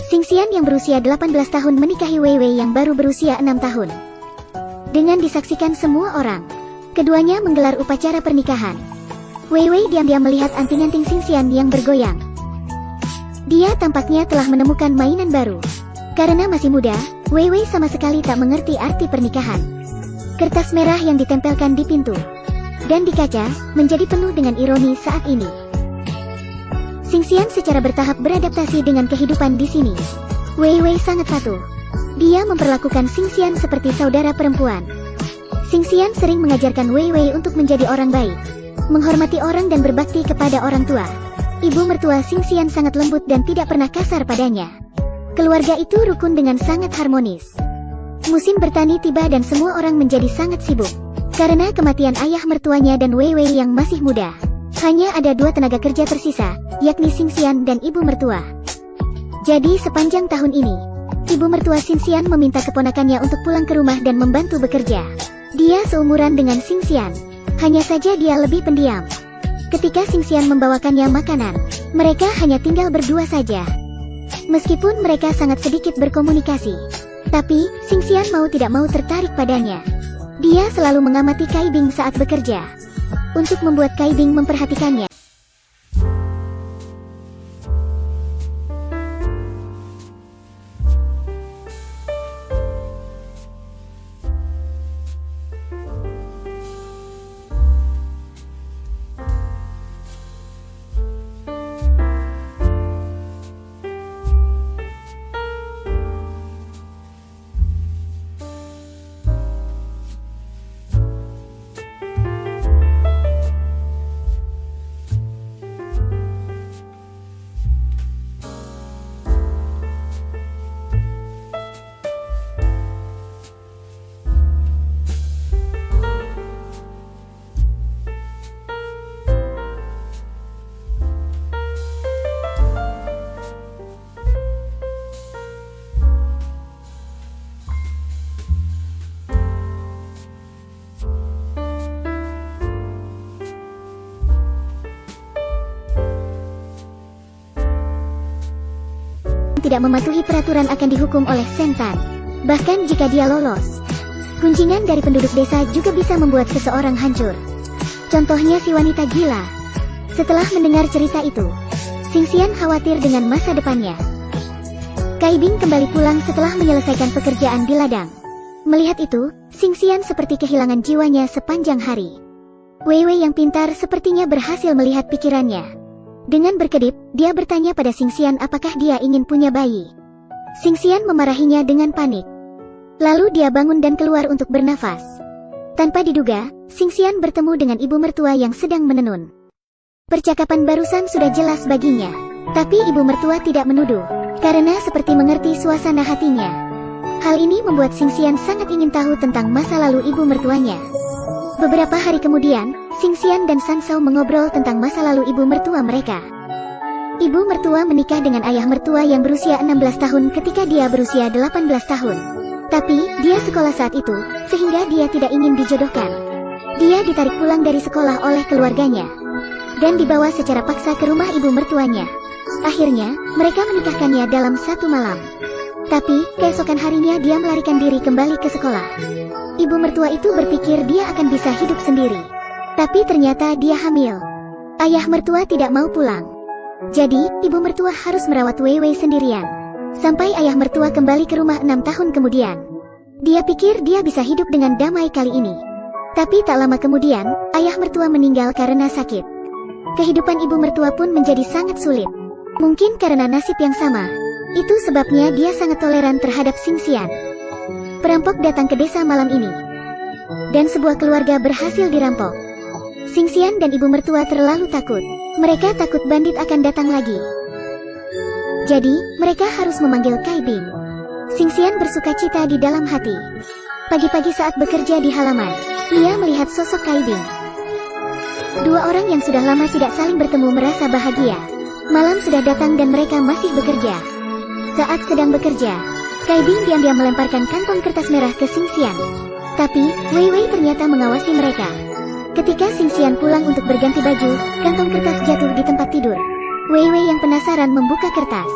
Xingxian yang berusia 18 tahun menikahi Wei Wei yang baru berusia 6 tahun. Dengan disaksikan semua orang, keduanya menggelar upacara pernikahan. Wei Wei diam-diam melihat anting-anting Xingxian yang bergoyang. Dia tampaknya telah menemukan mainan baru. Karena masih muda, Wei Wei sama sekali tak mengerti arti pernikahan. Kertas merah yang ditempelkan di pintu dan di kaca menjadi penuh dengan ironi saat ini. Xingxian secara bertahap beradaptasi dengan kehidupan di sini. Wei Wei sangat patuh. Dia memperlakukan Xingxian seperti saudara perempuan. Xingxian sering mengajarkan Wei Wei untuk menjadi orang baik, menghormati orang dan berbakti kepada orang tua. Ibu mertua Xingxian sangat lembut dan tidak pernah kasar padanya. Keluarga itu rukun dengan sangat harmonis. Musim bertani tiba dan semua orang menjadi sangat sibuk karena kematian ayah mertuanya dan Wei Wei yang masih muda. Hanya ada 2 tenaga kerja tersisa, yakni Xingxian dan ibu mertua. Jadi sepanjang tahun ini, ibu mertua Xingxian meminta keponakannya untuk pulang ke rumah dan membantu bekerja. Dia seumuran dengan Xingxian, hanya saja dia lebih pendiam. Ketika Xingxian membawakannya makanan, mereka hanya tinggal berdua saja. Meskipun mereka sangat sedikit berkomunikasi, tapi Xingxian mau tidak mau tertarik padanya. Dia selalu mengamati Kai Bing saat bekerja, untuk membuat Kai Bing memperhatikannya. Tidak mematuhi peraturan akan dihukum oleh Sentan. Bahkan jika dia lolos, kunjingan dari penduduk desa juga bisa membuat seseorang hancur. Contohnya si wanita gila. Setelah mendengar cerita itu, Xingxian khawatir dengan masa depannya. Kai Bing kembali pulang setelah menyelesaikan pekerjaan di ladang. Melihat itu, Xingxian seperti kehilangan jiwanya sepanjang hari. Wei Wei yang pintar sepertinya berhasil melihat pikirannya. Dengan berkedip, dia bertanya pada Xingxian apakah dia ingin punya bayi. Xingxian memarahinya dengan panik. Lalu dia bangun dan keluar untuk bernafas. Tanpa diduga, Xingxian bertemu dengan ibu mertua yang sedang menenun. Percakapan barusan sudah jelas baginya. Tapi ibu mertua tidak menuduh, karena seperti mengerti suasana hatinya. Hal ini membuat Xingxian sangat ingin tahu tentang masa lalu ibu mertuanya. Beberapa hari kemudian, Xingxian dan San Shao mengobrol tentang masa lalu ibu mertua mereka. Ibu mertua menikah dengan ayah mertua yang berusia 16 tahun ketika dia berusia 18 tahun. Tapi, dia sekolah saat itu, sehingga dia tidak ingin dijodohkan. Dia ditarik pulang dari sekolah oleh keluarganya, dan dibawa secara paksa ke rumah ibu mertuanya. Akhirnya, mereka menikahkannya dalam 1 malam. Tapi, keesokan harinya dia melarikan diri kembali ke sekolah. Ibu mertua itu berpikir dia akan bisa hidup sendiri. Tapi ternyata dia hamil. Ayah mertua tidak mau pulang. Jadi, ibu mertua harus merawat Wei Wei sendirian. Sampai ayah mertua kembali ke rumah 6 tahun kemudian. Dia pikir dia bisa hidup dengan damai kali ini. Tapi tak lama kemudian, ayah mertua meninggal karena sakit. Kehidupan ibu mertua pun menjadi sangat sulit. Mungkin karena nasib yang sama. Itu sebabnya dia sangat toleran terhadap Xingxian. Perampok datang ke desa malam ini, dan sebuah keluarga berhasil dirampok. Xingxian dan ibu mertua terlalu takut. Mereka takut bandit akan datang lagi. Jadi, mereka harus memanggil Kai Bing. Xingxian bersuka cita di dalam hati. Pagi-pagi saat bekerja di halaman, ia melihat sosok Kai Bing. 2 orang yang sudah lama tidak saling bertemu merasa bahagia. Malam sudah datang dan mereka masih bekerja. Saat sedang bekerja, Kai Bing diam-diam melemparkan kantong kertas merah ke Xingxian. Tapi, Wei Wei ternyata mengawasi mereka. Ketika Xingxian pulang untuk berganti baju, kantong kertas jatuh di tempat tidur. Wei Wei yang penasaran membuka kertas.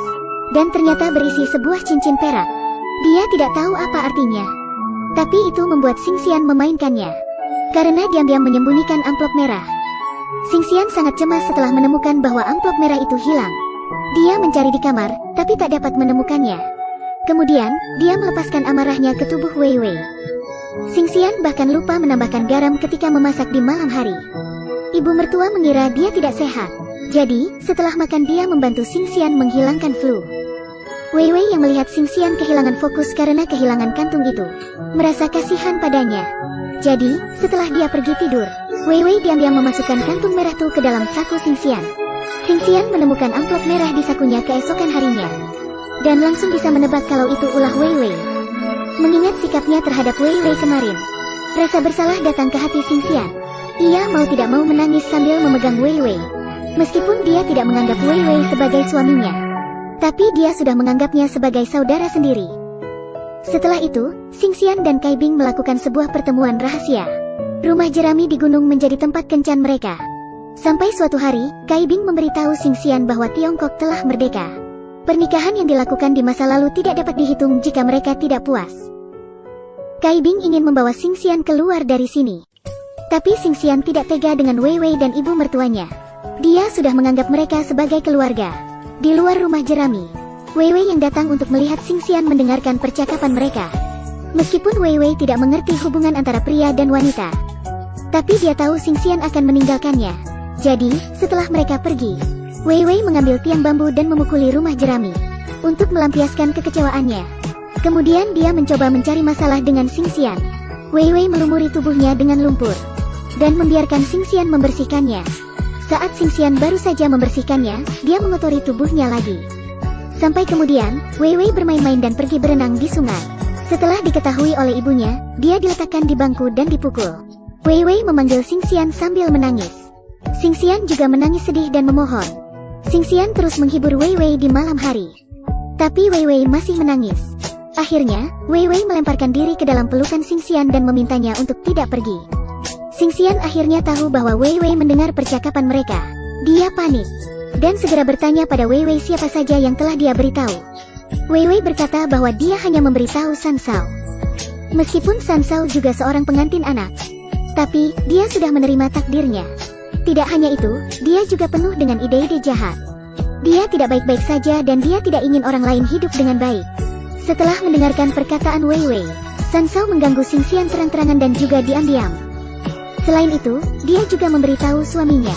dan ternyata berisi sebuah cincin perak. Dia tidak tahu apa artinya, tapi itu membuat Xingxian memainkannya, karena diam-diam menyembunyikan amplop merah. Xingxian sangat cemas setelah menemukan bahwa amplop merah itu hilang. Dia mencari di kamar, tapi tak dapat menemukannya. Kemudian, dia melepaskan amarahnya ke tubuh Wei Wei. Xingxian bahkan lupa menambahkan garam ketika memasak di malam hari. Ibu mertua mengira dia tidak sehat. Jadi, setelah makan dia membantu Xingxian menghilangkan flu. Wei Wei yang melihat Xingxian kehilangan fokus karena kehilangan kantung itu, merasa kasihan padanya. Jadi, setelah dia pergi tidur, Wei Wei diam-diam memasukkan kantung merah itu ke dalam saku Xingxian. Xingxian menemukan amplop merah di sakunya keesokan harinya, dan langsung bisa menebak kalau itu ulah Wei Wei. Mengingat sikapnya terhadap Wei Wei kemarin, rasa bersalah datang ke hati Xingxian. Ia mau tidak mau menangis sambil memegang Wei Wei. Meskipun dia tidak menganggap Wei Wei sebagai suaminya, tapi dia sudah menganggapnya sebagai saudara sendiri. Setelah itu, Xingxian dan Kai Bing melakukan sebuah pertemuan rahasia. Rumah jerami di gunung menjadi tempat kencan mereka. Sampai suatu hari, Kai Bing memberitahu Xingxian bahwa Tiongkok telah merdeka. Pernikahan yang dilakukan di masa lalu tidak dapat dihitung jika mereka tidak puas. Kai Bing ingin membawa Xingxian keluar dari sini. Tapi Xingxian tidak tega dengan Wei Wei dan ibu mertuanya. Dia sudah menganggap mereka sebagai keluarga. Di luar rumah jerami, Wei Wei yang datang untuk melihat Xingxian mendengarkan percakapan mereka. Meskipun Wei Wei tidak mengerti hubungan antara pria dan wanita, tapi dia tahu Xingxian akan meninggalkannya. Jadi, setelah mereka pergi, Wei Wei mengambil tiang bambu dan memukuli rumah jerami untuk melampiaskan kekecewaannya. Kemudian dia mencoba mencari masalah dengan Xingxian. Wei Wei melumuri tubuhnya dengan lumpur dan membiarkan Xingxian membersihkannya. Saat Xingxian baru saja membersihkannya, dia mengotori tubuhnya lagi. Sampai kemudian, Wei Wei bermain-main dan pergi berenang di sungai. Setelah diketahui oleh ibunya, dia diletakkan di bangku dan dipukul. Wei Wei memanggil Xingxian sambil menangis. Xingxian juga menangis sedih dan memohon. Xingxian terus menghibur Wei Wei di malam hari. Tapi Wei Wei masih menangis. Akhirnya, Wei Wei melemparkan diri ke dalam pelukan Xingxian dan memintanya untuk tidak pergi. Xingxian akhirnya tahu bahwa Wei Wei mendengar percakapan mereka. Dia panik dan segera bertanya pada Wei Wei siapa saja yang telah dia beritahu. Wei Wei berkata bahwa dia hanya memberitahu San Shao. Meskipun San Shao juga seorang pengantin anak, tapi dia sudah menerima takdirnya. Tidak hanya itu, dia juga penuh dengan ide-ide jahat. Dia tidak baik-baik saja dan dia tidak ingin orang lain hidup dengan baik. Setelah mendengarkan perkataan Wei Wei, San Shao mengganggu Xingxian terang-terangan dan juga diam-diam. Selain itu, dia juga memberitahu suaminya.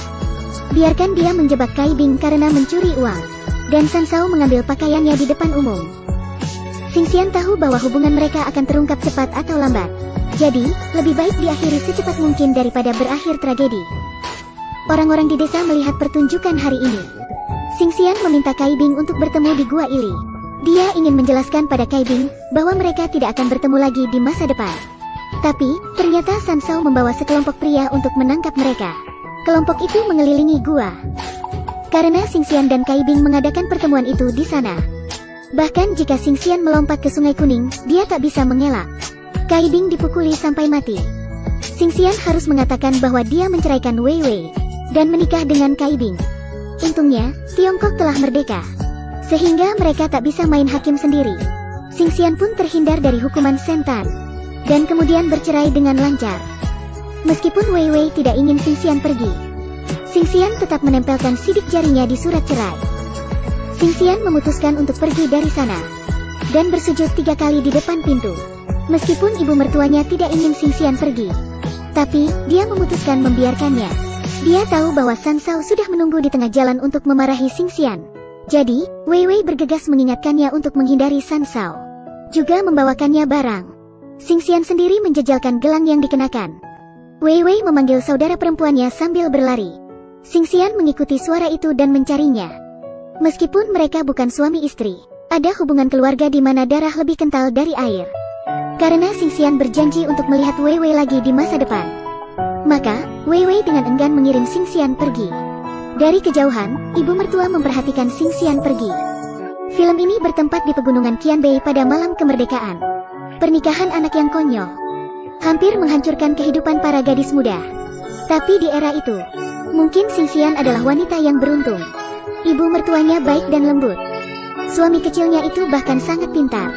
Biarkan dia menjebak Kai Bing karena mencuri uang. Dan San Shao mengambil pakaiannya di depan umum. Xingxian tahu bahwa hubungan mereka akan terungkap cepat atau lambat. Jadi, lebih baik diakhiri secepat mungkin daripada berakhir tragedi. Orang-orang di desa melihat pertunjukan hari ini. Xingxian meminta Kai Bing untuk bertemu di Gua Ili. Dia ingin menjelaskan pada Kai Bing bahwa mereka tidak akan bertemu lagi di masa depan. Tapi, ternyata San Shao membawa sekelompok pria untuk menangkap mereka. Kelompok itu mengelilingi gua. Karena Xingxian dan Kai Bing mengadakan pertemuan itu di sana. Bahkan jika Xingxian melompat ke Sungai Kuning, dia tak bisa mengelak. Kai Bing dipukuli sampai mati. Xingxian harus mengatakan bahwa dia menceraikan Wei Wei dan menikah dengan Kai Bing. Untungnya, Tiongkok telah merdeka, sehingga mereka tak bisa main hakim sendiri. Xingxian pun terhindar dari hukuman Sentan dan kemudian bercerai dengan lancar. Meskipun Wei Wei tidak ingin Xingxian pergi, Xingxian tetap menempelkan sidik jarinya di surat cerai. Xingxian memutuskan untuk pergi dari sana dan bersujud 3 kali di depan pintu. Meskipun ibu mertuanya tidak ingin Xingxian pergi, tapi dia memutuskan membiarkannya. Dia tahu bahwa San Shao sudah menunggu di tengah jalan untuk memarahi Xingxian. Jadi, Wei Wei bergegas mengingatkannya untuk menghindari San Shao, juga membawakannya barang. Xingxian sendiri menjejalkan gelang yang dikenakan. Wei Wei memanggil saudara perempuannya sambil berlari. Xingxian mengikuti suara itu dan mencarinya. Meskipun mereka bukan suami istri, ada hubungan keluarga di mana darah lebih kental dari air. Karena Xingxian berjanji untuk melihat Wei Wei lagi di masa depan, maka Wei Wei dengan enggan mengirim Xingxian pergi. Dari kejauhan, ibu mertua memperhatikan Xingxian pergi. Film ini bertempat di pegunungan Qianbei pada malam kemerdekaan. Pernikahan anak yang konyol hampir menghancurkan kehidupan para gadis muda. Tapi di era itu, mungkin Xingxian adalah wanita yang beruntung. Ibu mertuanya baik dan lembut. Suami kecilnya itu bahkan sangat pintar.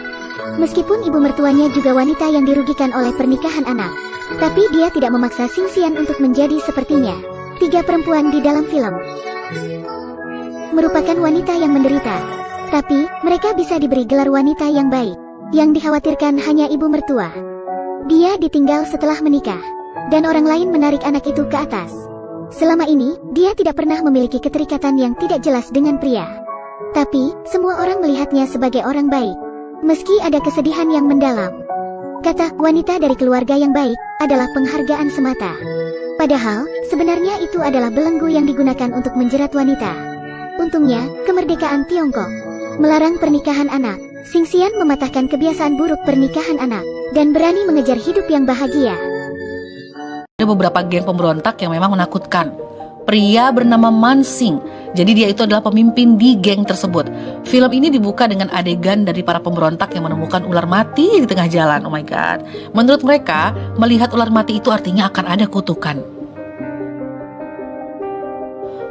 Meskipun ibu mertuanya juga wanita yang dirugikan oleh pernikahan anak, tapi dia tidak memaksa Xingxian untuk menjadi sepertinya. 3 perempuan di dalam film merupakan wanita yang menderita, tapi mereka bisa diberi gelar wanita yang baik. Yang dikhawatirkan hanya ibu mertua. Dia ditinggal setelah menikah, dan orang lain menarik anak itu ke atas. Selama ini, dia tidak pernah memiliki keterikatan yang tidak jelas dengan pria. Tapi, semua orang melihatnya sebagai orang baik. Meski ada kesedihan yang mendalam. Kata wanita dari keluarga yang baik adalah penghargaan semata. Padahal, sebenarnya itu adalah belenggu yang digunakan untuk menjerat wanita. Untungnya, kemerdekaan Tiongkok melarang pernikahan anak. Xingxian mematahkan kebiasaan buruk pernikahan anak, dan berani mengejar hidup yang bahagia. Ada beberapa geng pemberontak yang memang menakutkan. Pria bernama Mansing, jadi dia itu adalah pemimpin di geng tersebut. Film ini dibuka dengan adegan dari para pemberontak yang menemukan ular mati di tengah jalan. Oh my god. Menurut mereka, melihat ular mati itu artinya akan ada kutukan.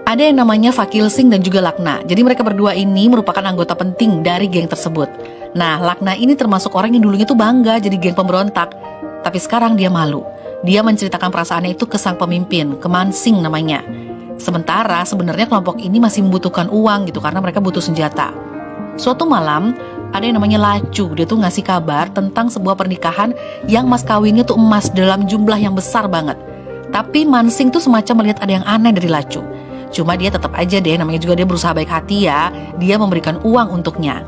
Ada yang namanya Fakil Singh dan juga Lakna. Jadi mereka berdua ini merupakan anggota penting dari geng tersebut. Nah, Lakna ini termasuk orang yang dulunya tuh bangga jadi geng pemberontak. Tapi sekarang dia malu. Dia menceritakan perasaannya itu ke sang pemimpin, ke Mansing namanya. Sementara sebenarnya kelompok ini masih membutuhkan uang gitu karena mereka butuh senjata. Suatu malam, ada yang namanya Lacu. Dia tuh ngasih kabar tentang sebuah pernikahan yang mas kawinnya tuh emas dalam jumlah yang besar banget. Tapi Mansing tuh semacam melihat ada yang aneh dari Lacu. Cuma dia tetap aja deh, namanya juga dia berusaha baik hati ya. Dia memberikan uang untuknya.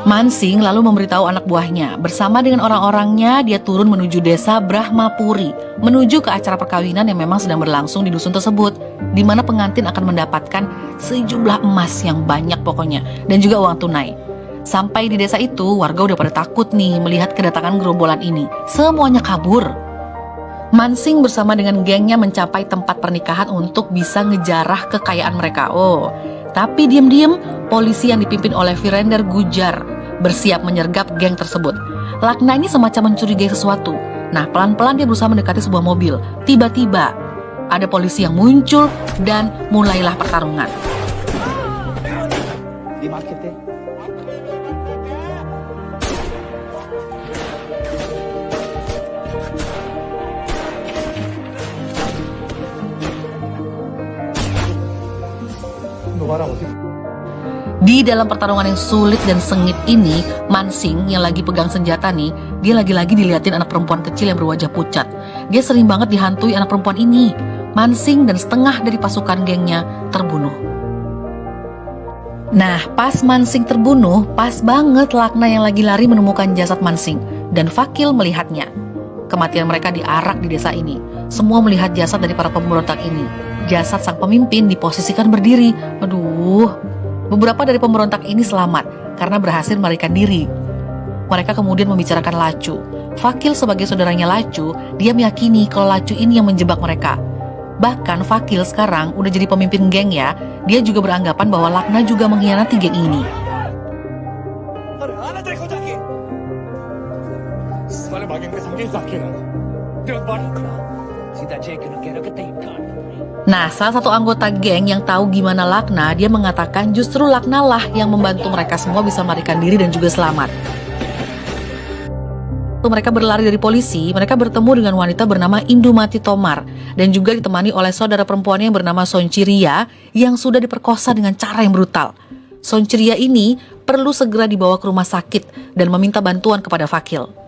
Mansing lalu memberitahu anak buahnya. Bersama dengan orang-orangnya, dia turun menuju desa Brahmapuri, menuju ke acara perkawinan yang memang sedang berlangsung di dusun tersebut, di mana pengantin akan mendapatkan sejumlah emas yang banyak pokoknya, dan juga uang tunai. Sampai di desa itu, warga udah pada takut nih melihat kedatangan gerombolan ini. Semuanya kabur. Mansing bersama dengan gengnya mencapai tempat pernikahan untuk bisa ngejarah kekayaan mereka. Oh, tapi diam-diam polisi yang dipimpin oleh Virender Gujar bersiap menyergap geng tersebut. Lakna ini semacam mencurigai sesuatu. Nah, pelan-pelan dia berusaha mendekati sebuah mobil. Tiba-tiba ada polisi yang muncul dan mulailah pertarungan. Di dalam pertarungan yang sulit dan sengit ini, Mansing yang lagi pegang senjata nih, dia lagi-lagi diliatin anak perempuan kecil yang berwajah pucat. Dia sering banget dihantui anak perempuan ini. Mansing dan setengah dari pasukan gengnya terbunuh. Nah, pas Mansing terbunuh, pas banget Lakna yang lagi lari menemukan jasad Mansing, dan Fakil melihatnya. Kematian mereka diarak di desa ini. Semua melihat jasad dari para pemberontak ini. Jasad sang pemimpin diposisikan berdiri. Aduh, beberapa dari pemberontak ini selamat karena berhasil melarikan diri. Mereka kemudian membicarakan Lacu. Fakil sebagai saudaranya Lacu, dia meyakini kalau Lacu ini yang menjebak mereka. Bahkan Fakil sekarang udah jadi pemimpin geng ya, dia juga beranggapan bahwa Lakna juga mengkhianati geng ini. Nah, salah satu anggota geng yang tahu gimana Lakna, dia mengatakan justru Lakna lah yang membantu mereka semua bisa melarikan diri dan juga selamat. Waktu mereka berlari dari polisi, mereka bertemu dengan wanita bernama Indumati Tomar dan juga ditemani oleh saudara perempuannya yang bernama Sonciria yang sudah diperkosa dengan cara yang brutal. Sonciria ini perlu segera dibawa ke rumah sakit dan meminta bantuan kepada Fakil.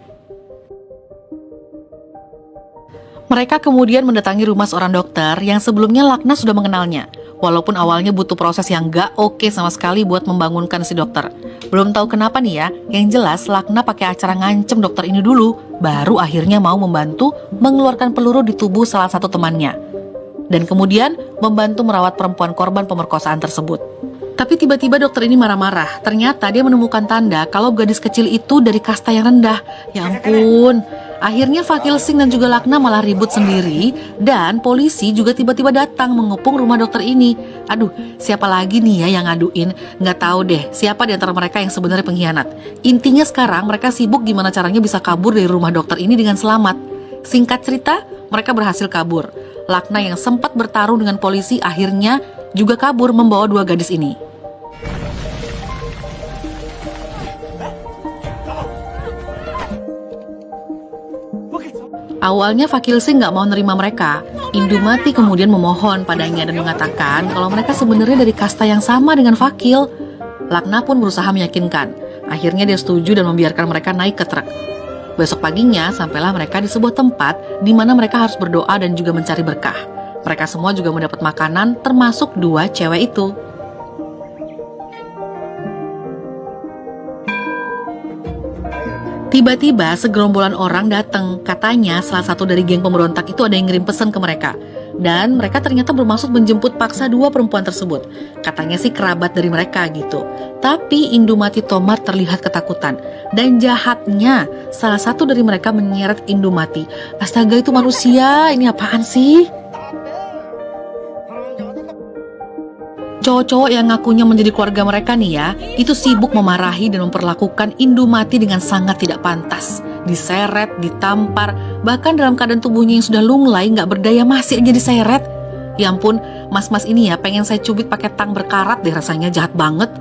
Mereka kemudian mendatangi rumah seorang dokter yang sebelumnya Lakna sudah mengenalnya. Walaupun awalnya butuh proses yang gak oke sama sekali buat membangunkan si dokter. Belum tahu kenapa nih ya, yang jelas Lakna pakai acara ngancem dokter ini dulu, baru akhirnya mau membantu mengeluarkan peluru di tubuh salah satu temannya. Dan kemudian membantu merawat perempuan korban pemerkosaan tersebut. Tapi tiba-tiba dokter ini marah-marah. Ternyata dia menemukan tanda kalau gadis kecil itu dari kasta yang rendah. Ya ampun. Akhirnya Fakil Singh dan juga Lakna malah ribut sendiri. Dan polisi juga tiba-tiba datang mengepung rumah dokter ini. Aduh, siapa lagi nih ya yang ngaduin? Nggak tahu deh siapa di antara mereka yang sebenarnya pengkhianat. Intinya sekarang mereka sibuk gimana caranya bisa kabur dari rumah dokter ini dengan selamat. Singkat cerita, mereka berhasil kabur. Lakna yang sempat bertarung dengan polisi akhirnya juga kabur membawa 2 gadis ini. Awalnya Fakil Singh nggak mau nerima mereka. Indumati kemudian memohon padanya dan mengatakan kalau mereka sebenarnya dari kasta yang sama dengan Fakil. Lakna pun berusaha meyakinkan. Akhirnya dia setuju dan membiarkan mereka naik ke truk. Besok paginya sampailah mereka di sebuah tempat di mana mereka harus berdoa dan juga mencari berkah. Mereka semua juga mendapat makanan termasuk 2 cewek itu. Tiba-tiba segerombolan orang datang. Katanya salah satu dari geng pemberontak itu ada yang ngirim pesan ke mereka. Dan mereka ternyata bermaksud menjemput paksa 2 perempuan tersebut. Katanya sih kerabat dari mereka gitu. Tapi Indumati Tomar terlihat ketakutan. Dan jahatnya, salah satu dari mereka menyeret Indumati. Astaga, itu manusia, ini apaan sih? Cowok-cowok yang ngakunya menjadi keluarga mereka nih ya, itu sibuk memarahi dan memperlakukan Indumati dengan sangat tidak pantas. Diseret, ditampar, bahkan dalam keadaan tubuhnya yang sudah lunglai nggak berdaya masih aja diseret. Ya ampun, mas-mas ini ya pengen saya cubit pakai tang berkarat deh, rasanya jahat banget.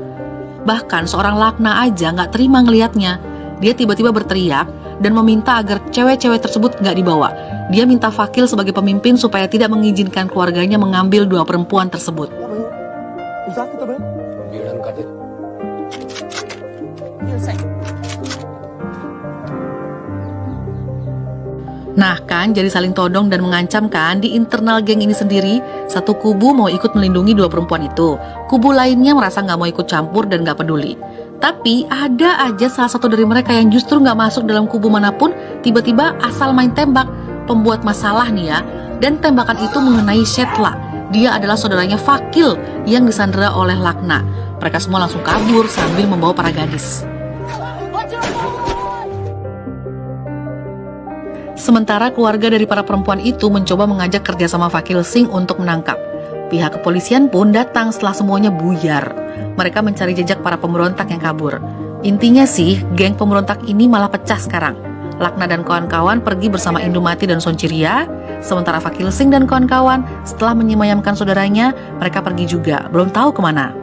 Bahkan seorang Lakna aja nggak terima ngelihatnya. Dia tiba-tiba berteriak dan meminta agar cewek-cewek tersebut nggak dibawa. Dia minta Fakil sebagai pemimpin supaya tidak mengizinkan keluarganya mengambil 2 perempuan tersebut. Nah kan, jadi saling todong dan mengancam kan. Di internal geng ini sendiri, satu kubu mau ikut melindungi 2 perempuan itu. Kubu lainnya merasa nggak mau ikut campur dan nggak peduli. Tapi ada aja salah satu dari mereka yang justru nggak masuk dalam kubu manapun, tiba-tiba asal main tembak, pembuat masalah nih ya. Dan tembakan itu mengenai Shetla. Dia adalah saudaranya Fakil yang disandera oleh Lakna. Mereka semua langsung kabur sambil membawa para gadis. Sementara keluarga dari para perempuan itu mencoba mengajak kerjasama Fakil Singh untuk menangkap. Pihak kepolisian pun datang setelah semuanya buyar. Mereka mencari jejak para pemberontak yang kabur. Intinya sih, geng pemberontak ini malah pecah sekarang. Lakna dan kawan-kawan pergi bersama Indumati dan Sonchiria, sementara Fakil Singh dan kawan-kawan setelah menyemayamkan saudaranya, mereka pergi juga, belum tahu kemana.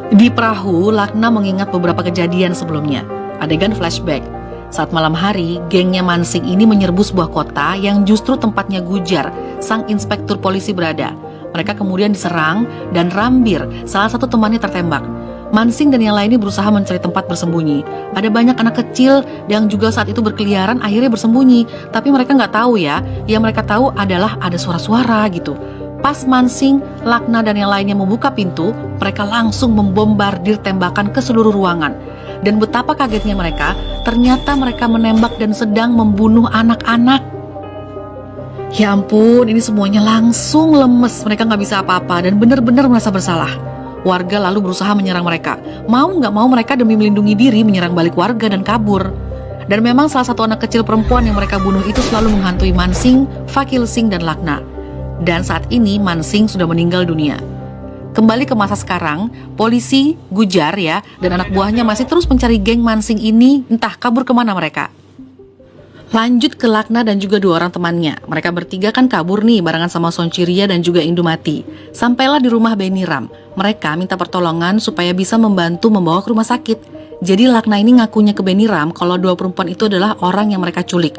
Di perahu, Lakna mengingat beberapa kejadian sebelumnya. Adegan flashback. Saat malam hari, gengnya Mansing ini menyerbu sebuah kota yang justru tempatnya Gujar, sang inspektur polisi berada. Mereka kemudian diserang dan Rambir, salah satu temannya tertembak. Mansing dan yang lainnya berusaha mencari tempat bersembunyi. Ada banyak anak kecil yang juga saat itu berkeliaran akhirnya bersembunyi. Tapi mereka nggak tahu ya, yang mereka tahu adalah ada suara-suara gitu. Pas Mansing, Lakna dan yang lainnya membuka pintu, mereka langsung membombardir tembakan ke seluruh ruangan. Dan betapa kagetnya mereka, ternyata mereka menembak dan sedang membunuh anak-anak. Ya ampun, ini semuanya langsung lemes, mereka nggak bisa apa-apa dan benar-benar merasa bersalah. Warga lalu berusaha menyerang mereka. Mau nggak mau mereka demi melindungi diri menyerang balik warga dan kabur. Dan memang salah satu anak kecil perempuan yang mereka bunuh itu selalu menghantui Mansing, Fakil Singh dan Lakna. Dan saat ini Mansing sudah meninggal dunia. Kembali ke masa sekarang, polisi, Gujar ya, dan anak buahnya masih terus mencari geng Mansing ini, entah kabur kemana mereka. Lanjut ke Lakna dan juga 2 orang temannya. Mereka bertiga kan kabur nih barengan sama Sonchiria dan juga Indumati. Sampailah di rumah Beniram. Mereka minta pertolongan supaya bisa membantu membawa ke rumah sakit. Jadi Lakna ini ngakunya ke Beniram kalau 2 perempuan itu adalah orang yang mereka culik.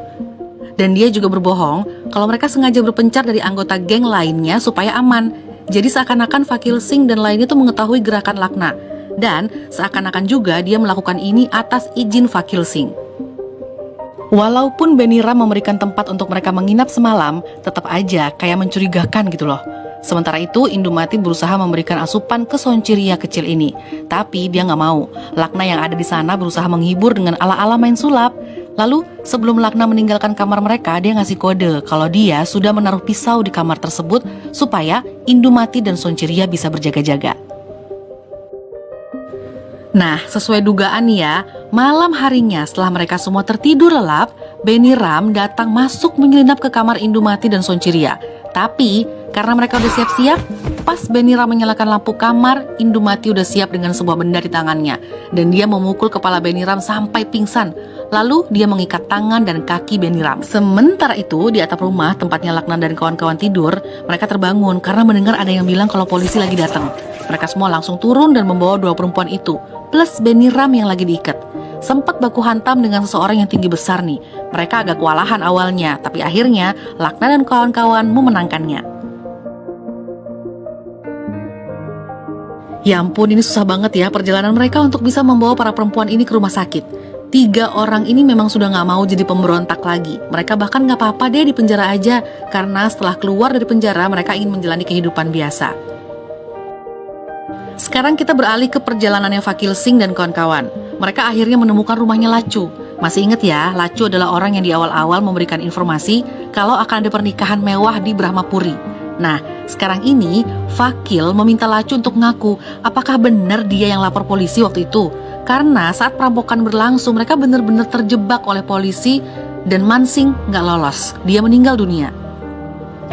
Dan dia juga berbohong kalau mereka sengaja berpencar dari anggota geng lainnya supaya aman. Jadi seakan-akan Fakil Singh dan lainnya itu mengetahui gerakan Lakna. Dan seakan-akan juga dia melakukan ini atas izin Fakil Singh. Walaupun Beniram memberikan tempat untuk mereka menginap semalam, tetap aja kayak mencurigakan gitu loh. Sementara itu, Indumati berusaha memberikan asupan ke Sonchiria kecil ini. Tapi dia nggak mau. Lakna yang ada di sana berusaha menghibur dengan ala-ala main sulap. Lalu, sebelum Lakna meninggalkan kamar mereka, dia ngasih kode kalau dia sudah menaruh pisau di kamar tersebut supaya Indumati dan Sonchiria bisa berjaga-jaga. Nah, sesuai dugaan nih ya, malam harinya setelah mereka semua tertidur lelap, Beniram datang masuk menyelinap ke kamar Indumati dan Sonchiria. Tapi, karena mereka udah siap-siap, pas Beniram menyalakan lampu kamar, Indumati udah siap dengan sebuah benda di tangannya. Dan dia memukul kepala Beniram sampai pingsan. Lalu dia mengikat tangan dan kaki Beniram. Sementara itu di atap rumah tempatnya Lakna dan kawan-kawan tidur, mereka terbangun karena mendengar ada yang bilang kalau polisi lagi datang. Mereka semua langsung turun dan membawa 2 perempuan itu, plus Beniram yang lagi diikat. Sempat baku hantam dengan seseorang yang tinggi besar nih. Mereka agak kewalahan awalnya, tapi akhirnya Lakna dan kawan-kawan memenangkannya. Ya ampun, ini susah banget ya perjalanan mereka untuk bisa membawa para perempuan ini ke rumah sakit. 3 orang ini memang sudah gak mau jadi pemberontak lagi. Mereka bahkan gak apa-apa deh di penjara aja, karena setelah keluar dari penjara mereka ingin menjalani kehidupan biasa. Sekarang kita beralih ke perjalanannya Fakil Singh dan kawan-kawan. Mereka akhirnya menemukan rumahnya Lacu. Masih inget ya, Lacu adalah orang yang di awal-awal memberikan informasi kalau akan ada pernikahan mewah di Brahmapuri. Nah, sekarang ini Fakil meminta Lacu untuk ngaku apakah benar dia yang lapor polisi waktu itu. Karena saat perampokan berlangsung mereka benar-benar terjebak oleh polisi dan Mansing nggak lolos. Dia meninggal dunia.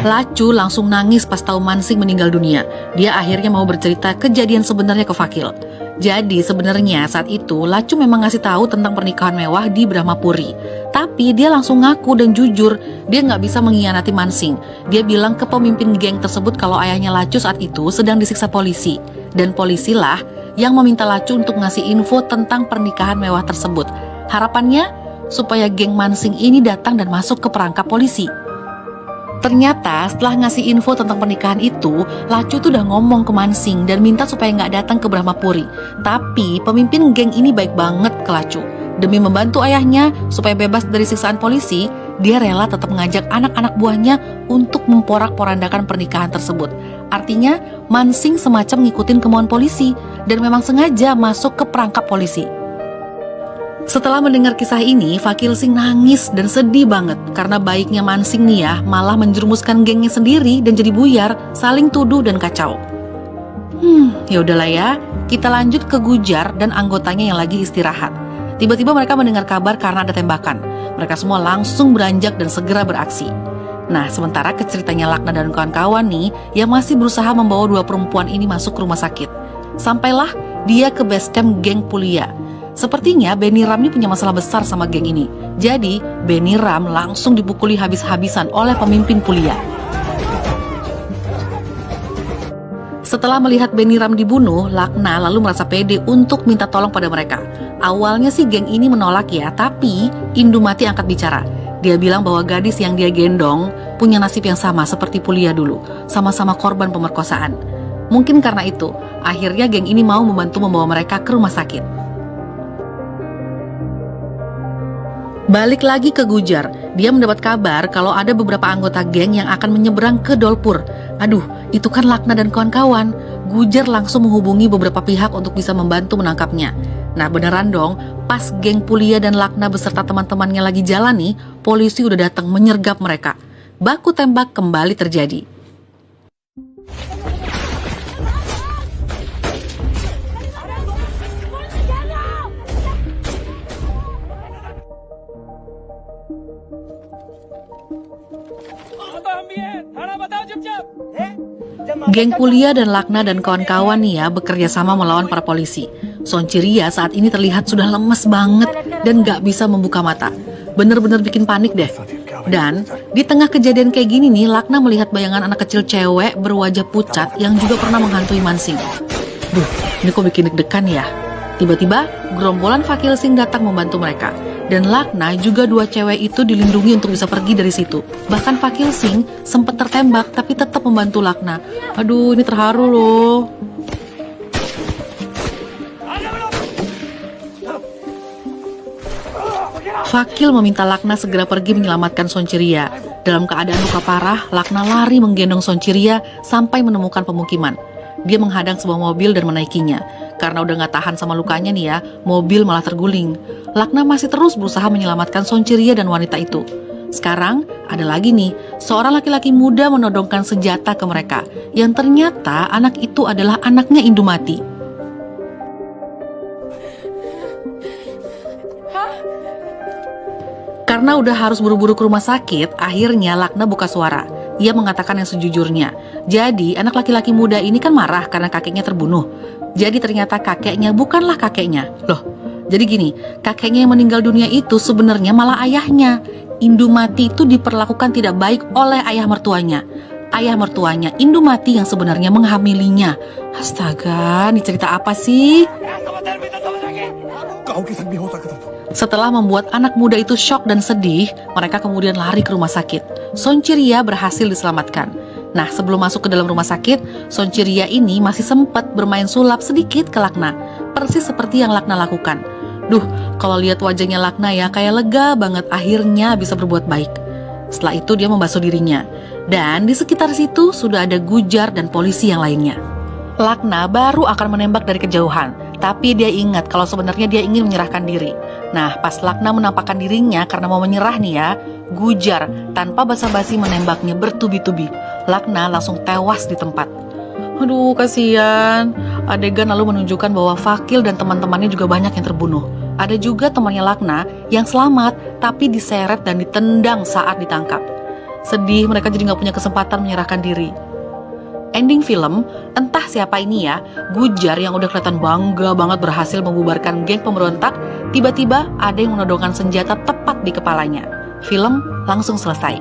Lacu langsung nangis pas tahu Mansing meninggal dunia. Dia akhirnya mau bercerita kejadian sebenarnya ke Fakil. Jadi sebenarnya saat itu Lacu memang ngasih tahu tentang pernikahan mewah di Brahmapuri. Tapi dia langsung ngaku dan jujur dia nggak bisa mengkhianati Mansing. Dia bilang ke pemimpin geng tersebut kalau ayahnya Lacu saat itu sedang disiksa polisi. Dan polisilah yang meminta Lacu untuk ngasih info tentang pernikahan mewah tersebut. Harapannya supaya geng Mansing ini datang dan masuk ke perangkap polisi. Ternyata setelah ngasih info tentang pernikahan itu, Lacu tuh udah ngomong ke Mansing dan minta supaya nggak datang ke Brahmapuri. Tapi pemimpin geng ini baik banget ke Lacu. Demi membantu ayahnya supaya bebas dari siksaan polisi, dia rela tetap mengajak anak-anak buahnya untuk memporak-porandakan pernikahan tersebut. Artinya, Mansing semacam ngikutin kemauan polisi dan memang sengaja masuk ke perangkap polisi. Setelah mendengar kisah ini, Fakil Singh nangis dan sedih banget karena baiknya Mansing nih ya malah menjerumuskan gengnya sendiri dan jadi buyar, saling tuduh dan kacau. Ya udahlah ya, kita lanjut ke Gujar dan anggotanya yang lagi istirahat. Tiba-tiba mereka mendengar kabar karena ada tembakan. Mereka semua langsung beranjak dan segera beraksi. Nah, sementara ke ceritanya Lakna dan kawan-kawan nih yang masih berusaha membawa 2 perempuan ini masuk ke rumah sakit. Sampailah dia ke base camp geng Pulia. Sepertinya Beniram ini punya masalah besar sama geng ini. Jadi Beniram langsung dipukuli habis-habisan oleh pemimpin Pulia. Setelah melihat Beniram dibunuh, Lakna lalu merasa pede untuk minta tolong pada mereka. Awalnya sih geng ini menolak ya, tapi Indumati angkat bicara. Dia bilang bahwa gadis yang dia gendong punya nasib yang sama seperti Pulia dulu, sama-sama korban pemerkosaan. Mungkin karena itu, akhirnya geng ini mau membantu membawa mereka ke rumah sakit. Balik lagi ke Gujar, dia mendapat kabar kalau ada beberapa anggota geng yang akan menyeberang ke Dolpur. Aduh, itu kan Lakna dan kawan-kawan. Gujar langsung menghubungi beberapa pihak untuk bisa membantu menangkapnya. Nah beneran dong, pas geng Pulia dan Lakna beserta teman-temannya lagi jalan nih, polisi udah datang menyergap mereka. Baku tembak kembali terjadi. Geng Pulia dan Lakna dan kawan-kawan nih ya bekerja sama melawan para polisi. Sonchiria saat ini terlihat sudah lemes banget dan gak bisa membuka mata. Bener-bener bikin panik deh. Dan di tengah kejadian kayak gini nih, Lakna melihat bayangan anak kecil cewek berwajah pucat yang juga pernah menghantui Mansing. Duh, ini kok bikin deg-degan ya. Tiba-tiba gerombolan Fakil Singh datang membantu mereka. Dan Lakna juga 2 cewek itu dilindungi untuk bisa pergi dari situ. Bahkan Fakil Singh sempat tertembak tapi tetap membantu Lakna. Aduh, ini terharu loh. Fakil meminta Lakna segera pergi menyelamatkan Sonchiria. Dalam keadaan luka parah, Lakna lari menggendong Sonchiria sampai menemukan pemukiman. Dia menghadang sebuah mobil dan menaikinya. Karena udah gak tahan sama lukanya nih ya, mobil malah terguling. Lakna masih terus berusaha menyelamatkan Sonchiria dan wanita itu. Sekarang ada lagi nih, seorang laki-laki muda menodongkan senjata ke mereka. Yang ternyata anak itu adalah anaknya Indumati. Karena udah harus buru-buru ke rumah sakit, akhirnya Lakna buka suara. Ia mengatakan yang sejujurnya. Jadi anak laki-laki muda ini kan marah karena kakeknya terbunuh. Jadi ternyata kakeknya bukanlah kakeknya. Loh, Jadi gini, kakeknya yang meninggal dunia itu sebenarnya malah ayahnya. Indumati itu diperlakukan tidak baik oleh ayah mertuanya. Ayah mertuanya Indumati yang sebenarnya menghamilinya. Astaga, ini cerita apa sih? Setelah membuat anak muda itu syok dan sedih, mereka kemudian lari ke rumah sakit. Sonchiria berhasil diselamatkan. Nah, sebelum masuk ke dalam rumah sakit, Sonchiria ini masih sempat bermain sulap sedikit ke Lakna, persis seperti yang Lakna lakukan. Duh, kalau lihat wajahnya Lakna ya, kayak lega banget akhirnya bisa berbuat baik. Setelah itu dia membasuh dirinya. Dan di sekitar situ sudah ada Gujar dan polisi yang lainnya. Lakna baru akan menembak dari kejauhan, tapi dia ingat kalau sebenarnya dia ingin menyerahkan diri. Nah, pas Lakna menampakkan dirinya karena mau menyerah nih ya, Gujar tanpa basa-basi menembaknya bertubi-tubi. Lakna langsung tewas di tempat. Aduh, kasihan. Adegan lalu menunjukkan bahwa Fakil dan teman-temannya juga banyak yang terbunuh. Ada juga temannya Lakna yang selamat tapi diseret dan ditendang saat ditangkap. Sedih, mereka jadi gak punya kesempatan menyerahkan diri. Ending film, entah siapa ini ya, Gujar yang udah kelihatan bangga banget berhasil membubarkan geng pemberontak, tiba-tiba ada yang menodongkan senjata tepat di kepalanya. Film langsung selesai.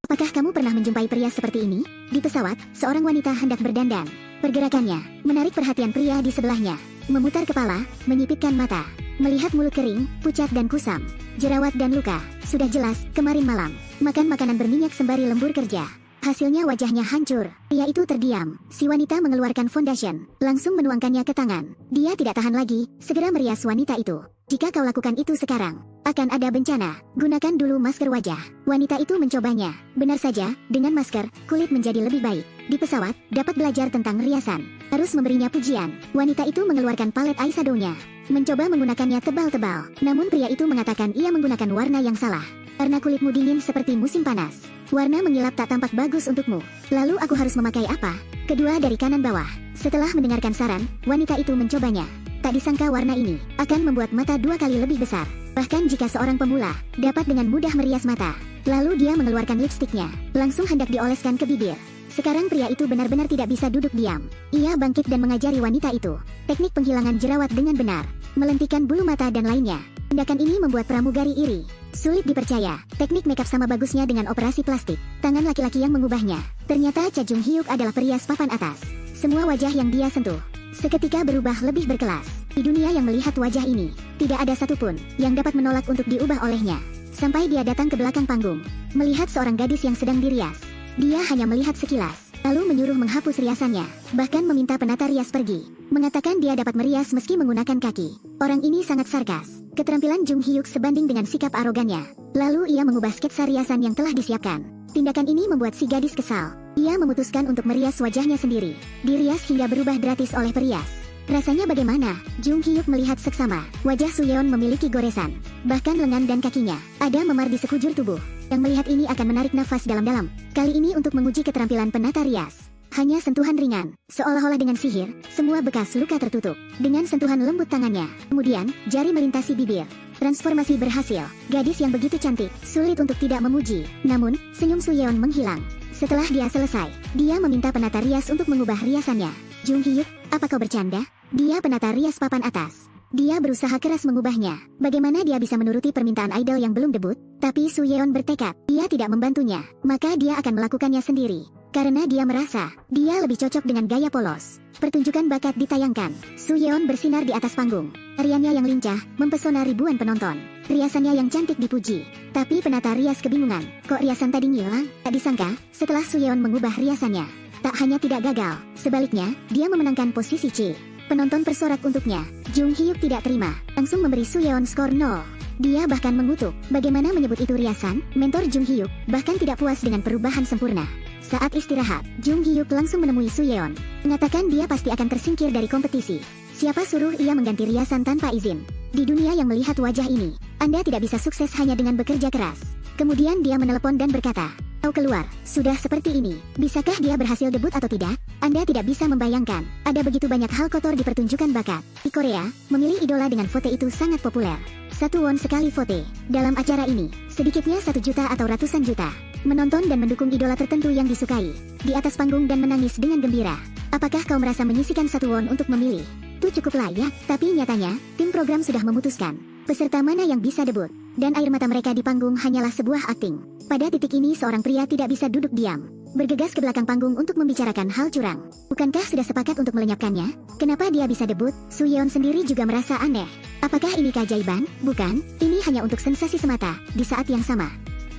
Apakah kamu pernah menjumpai pria seperti ini? Di pesawat, seorang wanita hendak berdandan. Pergerakannya menarik perhatian pria di sebelahnya. Memutar kepala, menyipitkan mata. Melihat mulut kering, pucat dan kusam. Jerawat dan luka. Sudah jelas, kemarin malam. Makan makanan berminyak sembari lembur kerja. Hasilnya wajahnya hancur. Pria itu terdiam. Si wanita mengeluarkan foundation. Langsung menuangkannya ke tangan. Dia tidak tahan lagi, segera merias wanita itu. Jika kau lakukan itu sekarang, akan ada bencana. Gunakan dulu masker wajah. Wanita itu mencobanya. Benar saja, dengan masker, kulit menjadi lebih baik. Di pesawat, dapat belajar tentang riasan. Harus memberinya pujian. Wanita itu mengeluarkan palet eyeshadow-nya. Mencoba menggunakannya tebal-tebal. Namun pria itu mengatakan ia menggunakan warna yang salah. Karena kulitmu dingin seperti musim panas. Warna mengilap tak tampak bagus untukmu. Lalu aku harus memakai apa? Kedua dari kanan bawah. Setelah mendengarkan saran, wanita itu mencobanya. Tak disangka warna ini akan membuat mata 2 kali lebih besar. Bahkan jika seorang pemula dapat dengan mudah merias mata. Lalu dia mengeluarkan lipstiknya. Langsung hendak dioleskan ke bibir. Sekarang pria itu benar-benar tidak bisa duduk diam. Ia bangkit dan mengajari wanita itu teknik penghilangan jerawat dengan benar. Melentikan bulu mata dan lainnya. Tindakan ini membuat pramugari iri. Sulit dipercaya, teknik makeup sama bagusnya dengan operasi plastik. Tangan laki-laki yang mengubahnya. Ternyata Cha Jung Hyuk adalah perias papan atas. Semua wajah yang dia sentuh seketika berubah lebih berkelas. Di dunia yang melihat wajah ini, tidak ada satupun yang dapat menolak untuk diubah olehnya. Sampai dia datang ke belakang panggung, melihat seorang gadis yang sedang dirias. Dia hanya melihat sekilas, lalu menyuruh menghapus riasannya, bahkan meminta penata rias pergi. Mengatakan dia dapat merias meski menggunakan kaki. Orang ini sangat sarkas. Keterampilan Jung Hyuk sebanding dengan sikap arogannya. Lalu ia mengubah sketsa riasan yang telah disiapkan. Tindakan ini membuat si gadis kesal. Ia memutuskan untuk merias wajahnya sendiri. Dirias hingga berubah gratis oleh perias. Rasanya bagaimana? Jung Hyuk melihat seksama. Wajah Suyeon memiliki goresan. Bahkan lengan dan kakinya ada memar di sekujur tubuh. Yang melihat ini akan menarik nafas dalam-dalam. Kali ini untuk menguji keterampilan penata rias. Hanya sentuhan ringan, seolah-olah dengan sihir, semua bekas luka tertutup. Dengan sentuhan lembut tangannya, kemudian, jari melintasi bibir. Transformasi berhasil. Gadis yang begitu cantik, sulit untuk tidak memuji. Namun, senyum Suyeon menghilang. Setelah dia selesai, dia meminta penata rias untuk mengubah riasannya. Jung Hyuk, apa kau bercanda? Dia penata rias papan atas. Dia berusaha keras mengubahnya. Bagaimana dia bisa menuruti permintaan idol yang belum debut? Tapi Suyeon bertekad, dia tidak membantunya. Maka dia akan melakukannya sendiri. Karena dia merasa, dia lebih cocok dengan gaya polos. Pertunjukan bakat ditayangkan. Suyeon bersinar di atas panggung. Tariannya yang lincah, mempesona ribuan penonton. Riasannya yang cantik dipuji. Tapi penata rias kebingungan. Kok riasan tadi ngilang? Tak disangka, setelah Suyeon mengubah riasannya, tak hanya tidak gagal, sebaliknya, dia memenangkan posisi C. Penonton bersorak untuknya. Jung Hyuk tidak terima, langsung memberi Suyeon skor 0. Dia bahkan mengutuk. Bagaimana menyebut itu riasan? Mentor Jung Hyuk bahkan tidak puas dengan perubahan sempurna. Saat istirahat, Jung Hyuk langsung menemui Suyeon. Mengatakan dia pasti akan tersingkir dari kompetisi. Siapa suruh ia mengganti riasan tanpa izin? Di dunia yang melihat wajah ini, Anda tidak bisa sukses hanya dengan bekerja keras. Kemudian dia menelepon dan berkata, kau keluar, sudah seperti ini. Bisakah dia berhasil debut atau tidak? Anda tidak bisa membayangkan, ada begitu banyak hal kotor di pertunjukan bakat. Di Korea, memilih idola dengan vote itu sangat populer. 1 won sekali vote. Dalam acara ini, sedikitnya 1 juta atau ratusan juta. Menonton dan mendukung idola tertentu yang disukai. Di atas panggung dan menangis dengan gembira. Apakah kau merasa menyisikan 1 won untuk memilih? itu cukup layak, tapi nyatanya, tim program sudah memutuskan peserta mana yang bisa debut. Dan air mata mereka di panggung hanyalah sebuah akting. Pada titik ini seorang pria tidak bisa duduk diam, bergegas ke belakang panggung untuk membicarakan hal curang. Bukankah sudah sepakat untuk melenyapkannya? Kenapa dia bisa debut? Soo Yeon sendiri juga merasa aneh. Apakah ini keajaiban? Bukan, ini hanya untuk sensasi semata. Di saat yang sama,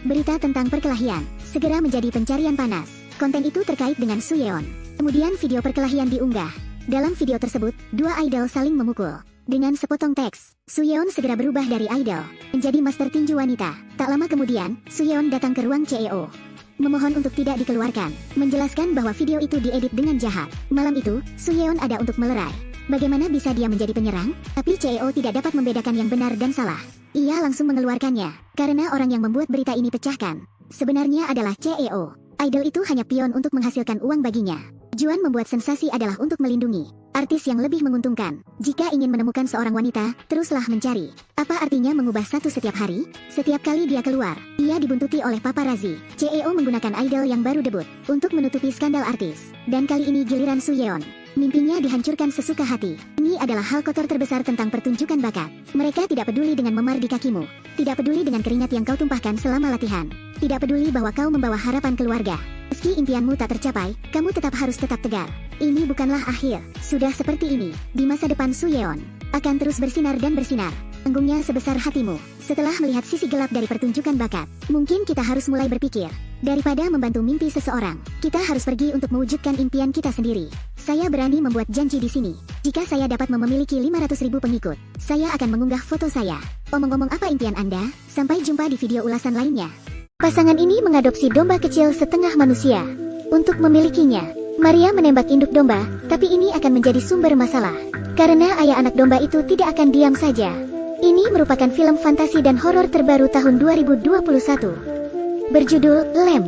berita tentang perkelahian segera menjadi pencarian panas. Konten itu terkait dengan Soo Yeon. Kemudian video perkelahian diunggah. Dalam video tersebut, dua idol saling memukul. Dengan sepotong teks, Soo Yeon segera berubah dari idol menjadi master tinju wanita. Tak lama kemudian, Soo Yeon datang ke ruang CEO, memohon untuk tidak dikeluarkan, menjelaskan bahwa video itu diedit dengan jahat. Malam itu, Soo Yeon ada untuk melerai. Bagaimana bisa dia menjadi penyerang? Tapi CEO tidak dapat membedakan yang benar dan salah. Ia langsung mengeluarkannya, karena orang yang membuat berita ini pecahkan sebenarnya adalah CEO. Idol itu hanya pion untuk menghasilkan uang baginya. Tujuan membuat sensasi adalah untuk melindungi artis yang lebih menguntungkan. Jika ingin menemukan seorang wanita, teruslah mencari. Apa artinya mengubah status setiap hari? Setiap kali dia keluar, ia dibuntuti oleh paparazzi. CEO menggunakan idol yang baru debut untuk menutupi skandal artis. Dan kali ini giliran Soo Yeon. Mimpinya dihancurkan sesuka hati. Ini adalah hal kotor terbesar tentang pertunjukan bakat. Mereka tidak peduli dengan memar di kakimu. Tidak peduli dengan keringat yang kau tumpahkan selama latihan. Tidak peduli bahwa kau membawa harapan keluarga. Meski impianmu tak tercapai, kamu harus tetap tegar. Ini bukanlah akhir. Sudah seperti ini, di masa depan Soo Yeon akan terus bersinar dan bersinar. Panggungnya sebesar hatimu. Setelah melihat sisi gelap dari pertunjukan bakat, mungkin kita harus mulai berpikir. Daripada membantu mimpi seseorang, kita harus pergi untuk mewujudkan impian kita sendiri. Saya berani membuat janji di sini. Jika saya dapat memiliki 500.000 pengikut, saya akan mengunggah foto saya. Omong-omong, apa impian Anda? Sampai jumpa di video ulasan lainnya. Pasangan ini mengadopsi domba kecil setengah manusia. Untuk memilikinya, Maria menembak induk domba, tapi ini akan menjadi sumber masalah. Karena ayah anak domba itu tidak akan diam saja. Ini merupakan film fantasi dan horor terbaru tahun 2021. Berjudul Lamb.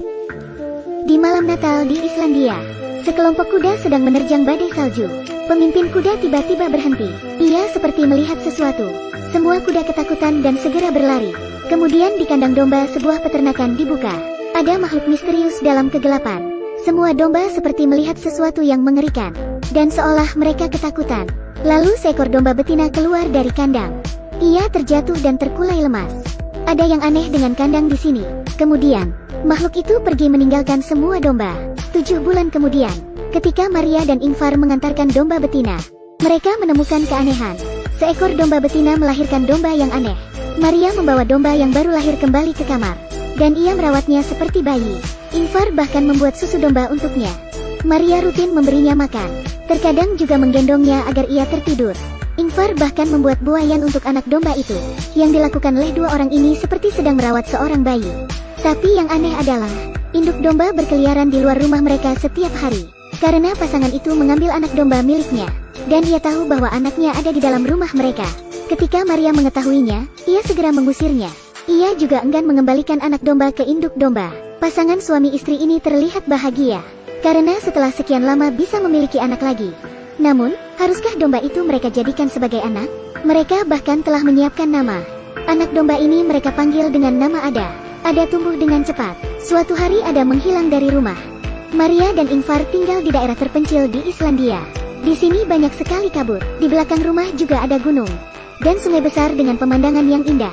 Di malam Natal di Islandia, sekelompok kuda sedang menerjang badai salju. Pemimpin kuda tiba-tiba berhenti. Ia seperti melihat sesuatu. Semua kuda ketakutan dan segera berlari. Kemudian di kandang domba sebuah peternakan dibuka. Ada makhluk misterius dalam kegelapan. Semua domba seperti melihat sesuatu yang mengerikan. Dan seolah mereka ketakutan. Lalu seekor domba betina keluar dari kandang. Ia terjatuh dan terkulai lemas. Ada yang aneh dengan kandang di sini. Kemudian, makhluk itu pergi meninggalkan semua domba. 7 bulan kemudian, ketika Maria dan Ingvar mengantarkan domba betina, mereka menemukan keanehan. Seekor domba betina melahirkan domba yang aneh. Maria membawa domba yang baru lahir kembali ke kamar, dan ia merawatnya seperti bayi. Ingvar bahkan membuat susu domba untuknya. Maria rutin memberinya makan, terkadang juga menggendongnya agar ia tertidur. Ingvar bahkan membuat buayan untuk anak domba itu. Yang dilakukan oleh dua orang ini seperti sedang merawat seorang bayi. Tapi yang aneh adalah, induk domba berkeliaran di luar rumah mereka setiap hari. Karena pasangan itu mengambil anak domba miliknya, dan ia tahu bahwa anaknya ada di dalam rumah mereka. Ketika Maria mengetahuinya, ia segera mengusirnya. Ia juga enggan mengembalikan anak domba ke induk domba. Pasangan suami istri ini terlihat bahagia, karena setelah sekian lama bisa memiliki anak lagi. Namun, haruskah domba itu mereka jadikan sebagai anak? Mereka bahkan telah menyiapkan nama. Anak domba ini mereka panggil dengan nama Ada. Ada tumbuh dengan cepat. Suatu hari Ada menghilang dari rumah. Maria dan Ingvar tinggal di daerah terpencil di Islandia. Di sini banyak sekali kabut. Di belakang rumah juga ada gunung dan sungai besar dengan pemandangan yang indah.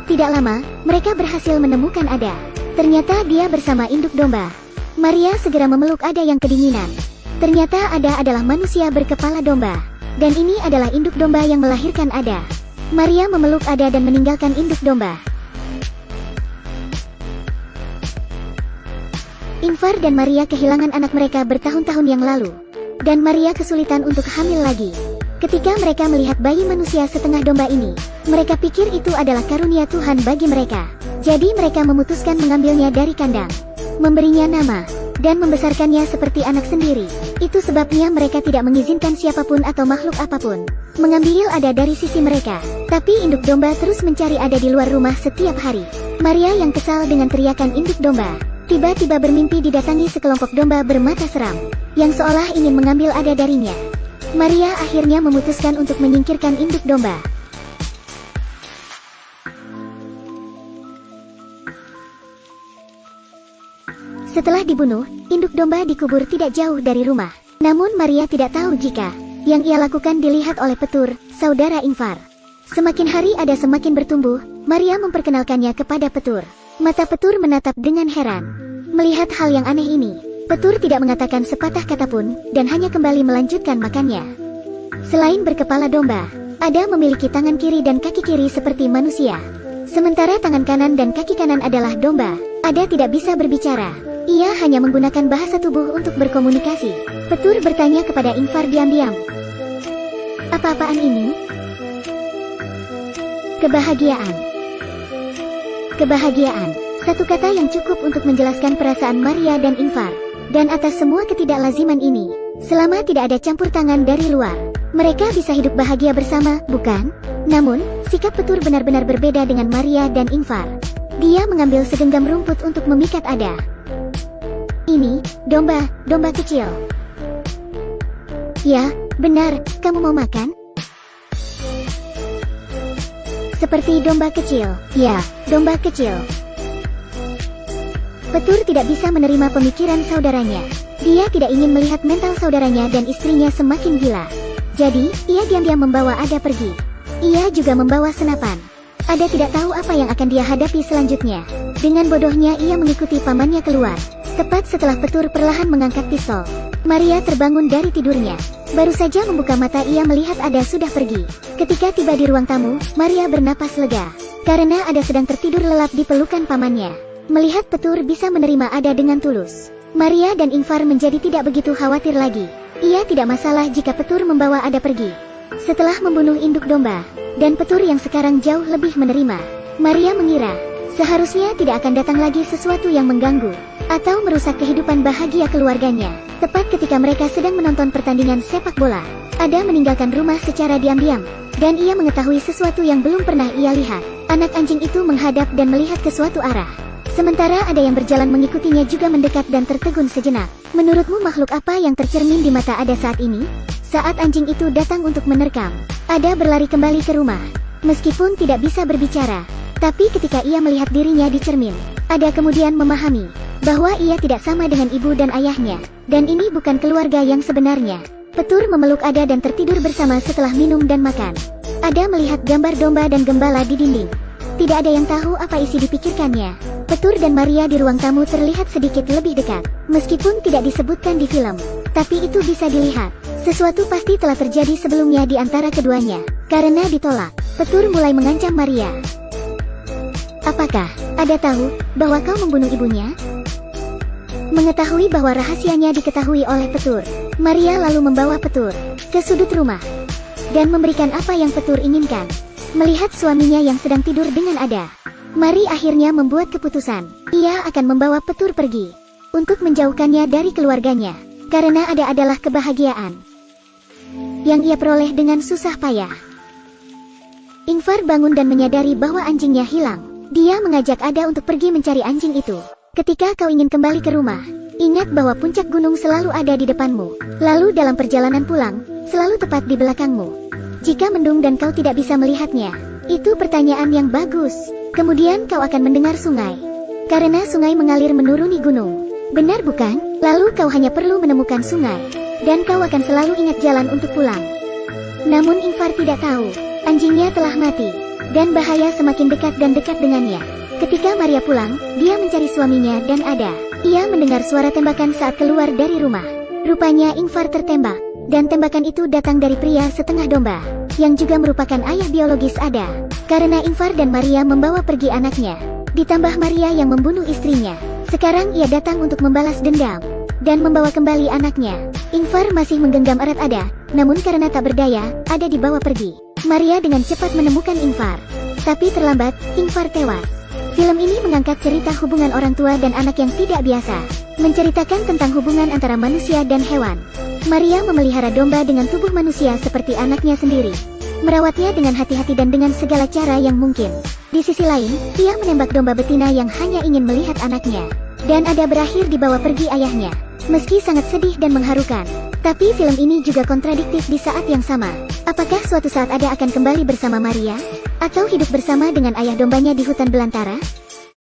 Tidak lama, mereka berhasil menemukan Ada. Ternyata dia bersama induk domba. Maria segera memeluk Ada yang kedinginan. Ternyata Ada adalah manusia berkepala domba. Dan ini adalah induk domba yang melahirkan Ada. Maria memeluk Ada dan meninggalkan induk domba. Ingvar dan Maria kehilangan anak mereka bertahun-tahun yang lalu. Dan Maria kesulitan untuk hamil lagi. Ketika mereka melihat bayi manusia setengah domba ini, mereka pikir itu adalah karunia Tuhan bagi mereka. Jadi mereka memutuskan mengambilnya dari kandang, memberinya nama, dan membesarkannya seperti anak sendiri. Itu sebabnya mereka tidak mengizinkan siapapun atau makhluk apapun mengambil Ada dari sisi mereka. Tapi induk domba terus mencari Ada di luar rumah setiap hari. Maria yang kesal dengan teriakan induk domba, tiba-tiba bermimpi didatangi sekelompok domba bermata seram, yang seolah ingin mengambil Ada darinya. Maria akhirnya memutuskan untuk menyingkirkan induk domba. Setelah dibunuh, induk domba dikubur tidak jauh dari rumah. Namun Maria tidak tahu jika Yang ia lakukan dilihat oleh Petur, saudara Ingvar. Semakin hari ada semakin bertumbuh, Maria memperkenalkannya kepada Petur. Mata Petur menatap dengan heran. Melihat hal yang aneh ini, Petur tidak mengatakan sepatah kata pun, dan hanya kembali melanjutkan makannya. Selain berkepala domba, Ada memiliki tangan kiri dan kaki kiri seperti manusia. Sementara tangan kanan dan kaki kanan adalah domba. Ada tidak bisa berbicara. Ia hanya menggunakan bahasa tubuh untuk berkomunikasi. Petur bertanya kepada Ingvar diam-diam. Apa-apaan ini? Kebahagiaan. Kebahagiaan. Satu kata yang cukup untuk menjelaskan perasaan Maria dan Ingvar. Dan atas semua ketidaklaziman ini, selama tidak ada campur tangan dari luar, mereka bisa hidup bahagia bersama, bukan? Namun, sikap Petur benar-benar berbeda dengan Maria dan Ingvar. Dia mengambil segenggam rumput untuk memikat Ada. Ini, domba kecil. Ya, benar, kamu mau makan? Seperti domba kecil. Ya, domba kecil. Petur tidak bisa menerima pemikiran saudaranya. Dia tidak ingin melihat mental saudaranya dan istrinya semakin gila. Jadi, ia diam-diam membawa Ada pergi. Ia juga membawa senapan. Ada tidak tahu apa yang akan dia hadapi selanjutnya. Dengan bodohnya ia mengikuti pamannya keluar. Tepat setelah Petur perlahan mengangkat pistol, Maria terbangun dari tidurnya. Baru saja membuka mata ia melihat Ada sudah pergi. Ketika tiba di ruang tamu, Maria bernapas lega. Karena Ada sedang tertidur lelap di pelukan pamannya. Melihat Petur bisa menerima Ada dengan tulus, Maria dan Ingvar menjadi tidak begitu khawatir lagi. Ia tidak masalah jika Petur membawa Ada pergi. Setelah membunuh induk domba, dan Petur yang sekarang jauh lebih menerima, Maria mengira, seharusnya tidak akan datang lagi sesuatu yang mengganggu, atau merusak kehidupan bahagia keluarganya. Tepat ketika mereka sedang menonton pertandingan sepak bola, Ada meninggalkan rumah secara diam-diam, dan ia mengetahui sesuatu yang belum pernah ia lihat. Anak anjing itu menghadap dan melihat ke suatu arah. Sementara ada yang berjalan mengikutinya juga mendekat dan tertegun sejenak. Menurutmu makhluk apa yang tercermin di mata Ada saat ini? Saat anjing itu datang untuk menerkam, Ada berlari kembali ke rumah. Meskipun tidak bisa berbicara, tapi ketika ia melihat dirinya di cermin, Ada kemudian memahami bahwa ia tidak sama dengan ibu dan ayahnya, dan ini bukan keluarga yang sebenarnya. Petur memeluk Ada dan tertidur bersama setelah minum dan makan. Ada melihat gambar domba dan gembala di dinding. Tidak ada yang tahu apa isi dipikirkannya. Petur dan Maria di ruang tamu terlihat sedikit lebih dekat. Meskipun tidak disebutkan di film, tapi itu bisa dilihat. Sesuatu pasti telah terjadi sebelumnya di antara keduanya. Karena ditolak, Petur mulai mengancam Maria. Apakah Ada tahu bahwa kau membunuh ibunya? Mengetahui bahwa rahasianya diketahui oleh Petur, Maria lalu membawa Petur ke sudut rumah dan memberikan apa yang Petur inginkan. Melihat suaminya yang sedang tidur dengan Ada, Mari akhirnya membuat keputusan. Ia akan membawa Petur pergi untuk menjauhkannya dari keluarganya. Karena Ada adalah kebahagiaan yang ia peroleh dengan susah payah. Ingvar bangun dan menyadari bahwa anjingnya hilang. Dia mengajak Ada untuk pergi mencari anjing itu. Ketika kau ingin kembali ke rumah, ingat bahwa puncak gunung selalu ada di depanmu. Lalu dalam perjalanan pulang, selalu tepat di belakangmu. Jika mendung dan kau tidak bisa melihatnya, itu pertanyaan yang bagus. Kemudian kau akan mendengar sungai. Karena sungai mengalir menuruni gunung. Benar bukan? Lalu kau hanya perlu menemukan sungai. Dan kau akan selalu ingat jalan untuk pulang. Namun Ingvar tidak tahu, anjingnya telah mati. Dan bahaya semakin dekat dan dekat dengannya. Ketika Maria pulang, dia mencari suaminya dan Ada. Ia mendengar suara tembakan saat keluar dari rumah. Rupanya Ingvar tertembak. Dan tembakan itu datang dari pria setengah domba, yang juga merupakan ayah biologis Ada. Karena Ingvar dan Maria membawa pergi anaknya, ditambah Maria yang membunuh istrinya. Sekarang ia datang untuk membalas dendam dan membawa kembali anaknya. Ingvar masih menggenggam erat Ada, namun karena tak berdaya, Ada dibawa pergi. Maria dengan cepat menemukan Ingvar, tapi terlambat, Ingvar tewas. Film ini mengangkat cerita hubungan orang tua dan anak yang tidak biasa, menceritakan tentang hubungan antara manusia dan hewan. Maria memelihara domba dengan tubuh manusia seperti anaknya sendiri, merawatnya dengan hati-hati dan dengan segala cara yang mungkin. Di sisi lain, ia menembak domba betina yang hanya ingin melihat anaknya. Dan Ada berakhir dibawa pergi ayahnya. Meski sangat sedih dan mengharukan, tapi film ini juga kontradiktif di saat yang sama. Apakah suatu saat Ada akan kembali bersama Maria? Atau hidup bersama dengan ayah dombanya di hutan belantara?